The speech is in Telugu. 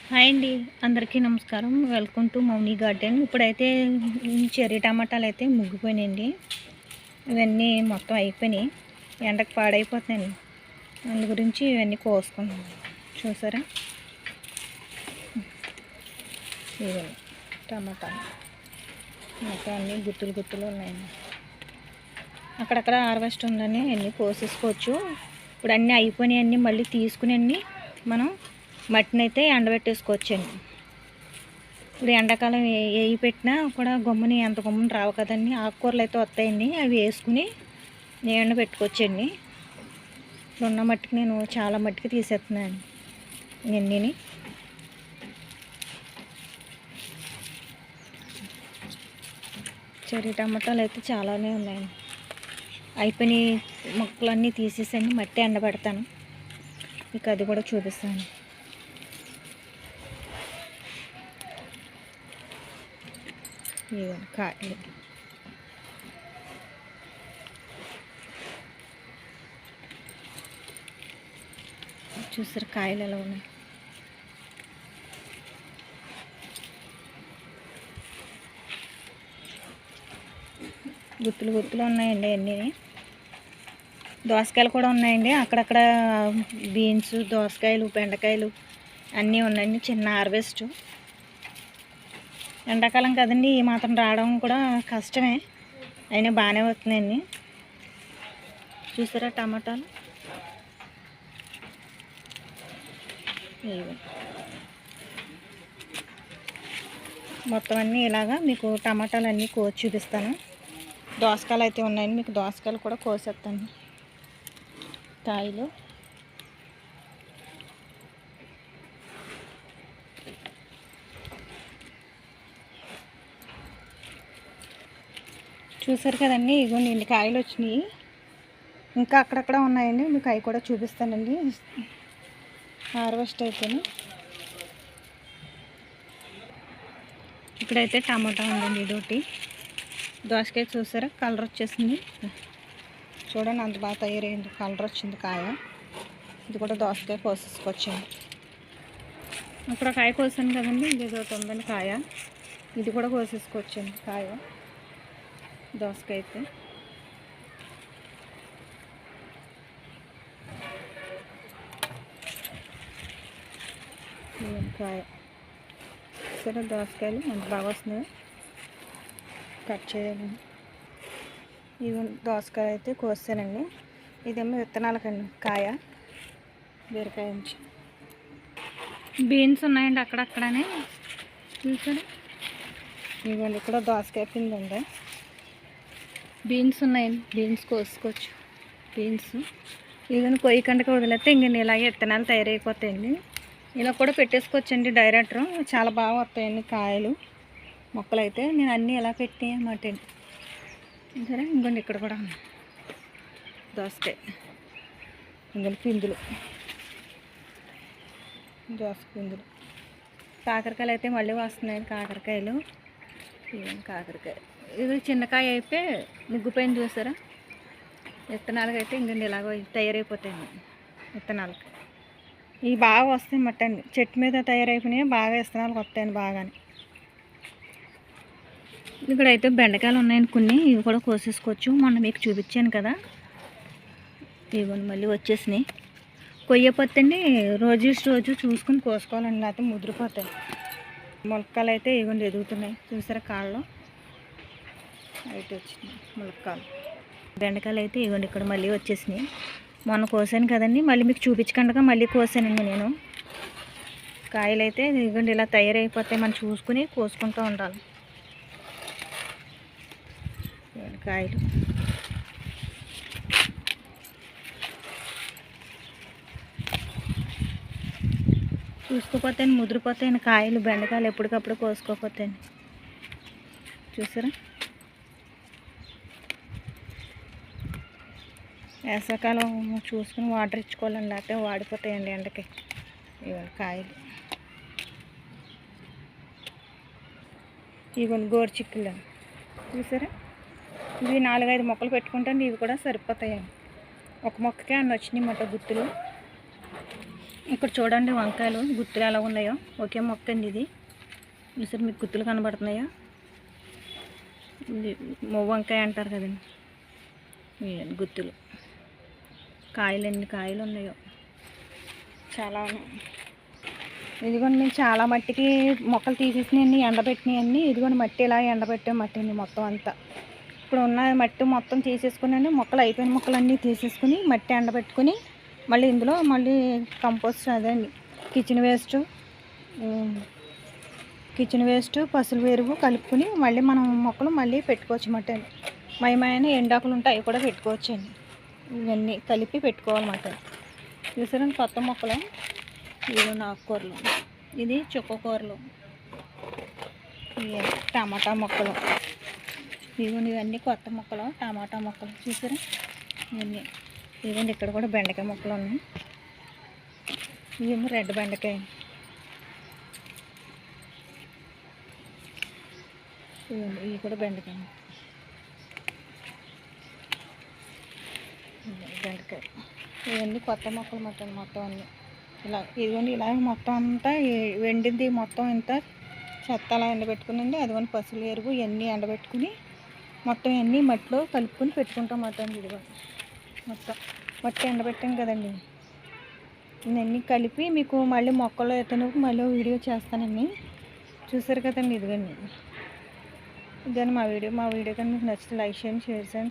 హాయ్ అండి, అందరికీ నమస్కారం. Welcome to Mouni garden. ఇప్పుడైతే చెర్రీ టమాటాలు అయితే ముగ్గిపోయినాయండి. ఇవన్నీ మొత్తం అయిపోయినాయి, ఎండకు పాడైపోతున్నాయి. అందు గురించి ఇవన్నీ కోసుకున్నాం. చూసారా, ఇవన్నీ టమాటాలు మొత్తం అన్నీ గుత్తులు గుత్తులు ఉన్నాయండి. అక్కడక్కడ హార్వెస్ట్ ఉందని అన్నీ కోసేసుకోవచ్చు. ఇప్పుడు అన్నీ అయిపోయినాయి, అన్నీ మళ్ళీ తీసుకుని అన్నీ మనం మట్టిని అయితే ఎండబెట్టేసుకోవచ్చండి. ఇప్పుడు ఎండాకాలం ఏవి పెట్టినా కూడా గమ్ముని ఎంత గమ్ముని రావు కదండి. ఆకుకూరలు అయితే వస్తాయండి, అవి వేసుకుని ఎండబెట్టుకోవచ్చండి. ఇప్పుడు ఉన్న మట్టికి నేను చాలా మట్టికి తీసేస్తున్నాను ఎన్నీని. చెర్రీ టమాటాలు అయితే చాలానే ఉన్నాయండి. అయిపోయి మొక్కలన్నీ తీసేసండి మట్టి ఎండబెడతాను. ఇక అది కూడా చూపిస్తాను. ఇవ్వండి కాయలు. చూసారు కాయలు ఎలా ఉన్నాయి. గుత్తులు గుత్తులు ఉన్నాయండి అన్నీ. దోసకాయలు కూడా ఉన్నాయండి. అక్కడక్కడ బీన్స్, దోసకాయలు, బెండకాయలు అన్నీ ఉన్నాయండి. చిన్న హార్వెస్ట్. ఎండాకాలం కదండి, ఈ మాత్రం రావడం కూడా కష్టమే, అయినా బాగానే వస్తున్నాయండి. చూసారా టమాటాలు. మొత్తం అన్నీ ఇలాగా మీకు టమాటాలు అన్నీ కోసి చూపిస్తాను. దోసకాయలు అయితే ఉన్నాయండి, మీకు దోసకాయలు కూడా కోసేస్తాను. కాయలు చూసారు కదండి, ఇగోండి ఇన్ని కాయలు వచ్చినాయి. ఇంకా అక్కడక్కడ ఉన్నాయండి, మీకు అవి కూడా చూపిస్తానండి. హార్వెస్ట్ అయిపోయి ఇక్కడైతే టమాటా ఉందండి. ఇదొకటి దోసకాయ చూసారా, కలర్ వచ్చేసింది. చూడండి అంత బాగా తయారైంది, కలర్ వచ్చింది కాయ. ఇది కూడా దోసకాయ కోసేసుకొచ్చాను. అక్కడ కాయ కోసాను కదండి, ఇది ఒకటి ఉందండి కాయ. ఇది కూడా కోసేసుకొచ్చాను కాయ దోసకాయ అయితే. కాయ సరే, దోసకాయలు ఎంత బాగా వస్తున్నాయో. కట్ చేయాలి. ఇవి దోసకాయ అయితే కోసానండి. ఇదేమో విత్తనాలకండి కాయ, బీరకాయ నుంచి. బీన్స్ ఉన్నాయండి అక్కడక్కడనే, చూసారా. ఇవ్వండి ఇక్కడ దోసకాయ పిండి ఉంది. బీన్స్ ఉన్నాయండి, బీన్స్ కోసుకోవచ్చు. బీన్స్ ఇవన్నీ కొయ్యకండగా వదిలేస్తే ఇంక ఇలాగే విత్తనాలు తయారైపోతాయండి. ఇలా కూడా పెట్టేసుకోవచ్చండి డైరెక్టర్. చాలా బాగా వస్తాయండి కాయలు, మొక్కలు అయితే. నేను అన్నీ ఇలా పెట్టి అన్నమాట. సరే, ఇంకోండి ఇక్కడ కూడా దోసకాయ, ఇంకొన్ని పిందులు, దోసకాయ పిందులు. కాకరకాయలు అయితే మళ్ళీ వస్తున్నాయండి, కాకరకాయలు. ఇవన్నీ కాకరకాయ. ఇది చిన్నకాయ అయితే ముగ్గుపోయింది చూసారా. విత్తనాలకి అయితే ఇంకండి ఇలాగ తయారైపోతాయండి విత్తనాలకి. ఇవి బాగా వస్తాయి మట్టండి, చెట్టు మీద తయారైపోయినాయి, బాగా విత్తనాలకు వస్తాయండి బాగానే. ఇక్కడైతే బెండకాయలు ఉన్నాయని కొన్ని, ఇవి కూడా కోసేసుకోవచ్చు. మొన్న మీకు చూపించాను కదా, ఇవ్వండి మళ్ళీ వచ్చేసినాయి. కొయ్యపోతండి రోజు చూసుకుని కోసుకోవాలండి, లేకపోతే ముదిరిపోతాయి. ములక్కాయలు అయితే ఇవ్వండి ఎదుగుతున్నాయి చూసారా, కాళ్ళు అయితే వచ్చినాయి ములక్కాయలు. బెండకాయలు అయితే ఇవ్వండి ఇక్కడ మళ్ళీ వచ్చేసినాయి. మొన్న కోసాను కదండి, మళ్ళీ మీకు చూపించకుండా మళ్ళీ కోసానండి నేను. కాయలు అయితే ఇవ్వండి ఇలా తయారైపోతాయి, మనం చూసుకుని కోసుకుంటూ ఉండాలి. కాయలు చూసుకోపోతాయని ముదిరిపోతాయని కాయలు. బెండకాయలు ఎప్పటికప్పుడు కోసుకోపోతాయని. చూసారా, వేసవకాలం చూసుకుని వాటర్ ఇచ్చుకోవాలండి, లేకపోతే వాడిపోతాయండి ఎండకి. ఇవన్నీ కాయలు. ఇవన్నీ గోరు చిక్కులు చూసారా. ఇవి 4-5 మొక్కలు పెట్టుకుంటే ఇవి కూడా సరిపోతాయండి. ఒక మొక్కకే అన్నీ వచ్చినాయి మాట గుత్తులు. ఇక్కడ చూడండి వంకాయలు గుత్తులు ఎలా ఉన్నాయో. ఒకే మొక్క అండి ఇది. చూసారు మీకు గుత్తులు కనబడుతున్నాయా? ఇది వంకాయ అంటారు కదండి, గుత్తులు. కాయలు ఎన్ని కాయలు ఉన్నాయో, చాలా ఉన్నాయి. ఇదిగోండి మేము చాలా మట్టికి మొక్కలు తీసేసినవన్నీ ఎండబెట్టినవన్నీ ఇదిగోండి మట్టి ఇలా ఎండబెట్టే మట్టిని మొత్తం అంతా. ఇప్పుడు ఉన్న మట్టి మొత్తం తీసేసుకుని మొక్కలు అయిపోయిన మొక్కలన్నీ తీసేసుకుని మట్టి ఎండబెట్టుకుని మళ్ళీ ఇందులో మళ్ళీ కంపోస్ట్ అదండి కిచెన్ వేస్ట్ పసులు ఎరువు కలుపుకొని మళ్ళీ మనం మొక్కలు మళ్ళీ పెట్టుకోవచ్చు అన్నమాట. మయమైన ఎండాకులు ఉంటాయి అవి కూడా పెట్టుకోవచ్చు అండి. ఇవన్నీ కలిపి పెట్టుకోవాలన్నమాట. చూసారండి కొత్త మొక్కలు. ఇవి ఆకుకూరలు, ఇది చుక్కకూరలు, టమాటా మొక్కలు. ఇవన్నీ కొత్త మొక్కలు, టమాటా మొక్కలు. చూసారా ఇవన్నీ. ఇవన్నీ ఇక్కడ కూడా బెండకాయ మొక్కలు ఉన్నాయి. ఇవేమో రెడ్ బెండకాయ. ఇవి కూడా బెండకాయ. ఇవన్నీ కొత్త మొక్కలు మొత్తం అన్నీ ఇలా. ఇదిగోండి ఇలా మొత్తం అంతా వెండింది మొత్తం ఇంత చెత్త అలా ఎండబెట్టుకునండి. అదిగోండి పసులు ఎరువు ఇవన్నీ ఎండబెట్టుకుని మొత్తం ఇవన్నీ మట్టిలో కలుపుకొని పెట్టుకుంటాం మొత్తం. ఇదిగో మొత్తం మట్టి ఎండబెట్టాం కదండి, ఇవన్నీ కలిపి మీకు మళ్ళీ మొక్కలు ఎత్తనప్పుడు మళ్ళీ వీడియో చేస్తానండి. చూసారు కదండి. ఇదిగోండి ఇదని మా వీడియో కానీ మీకు నచ్చితే లైక్ చేయండి, షేర్ చేయండి.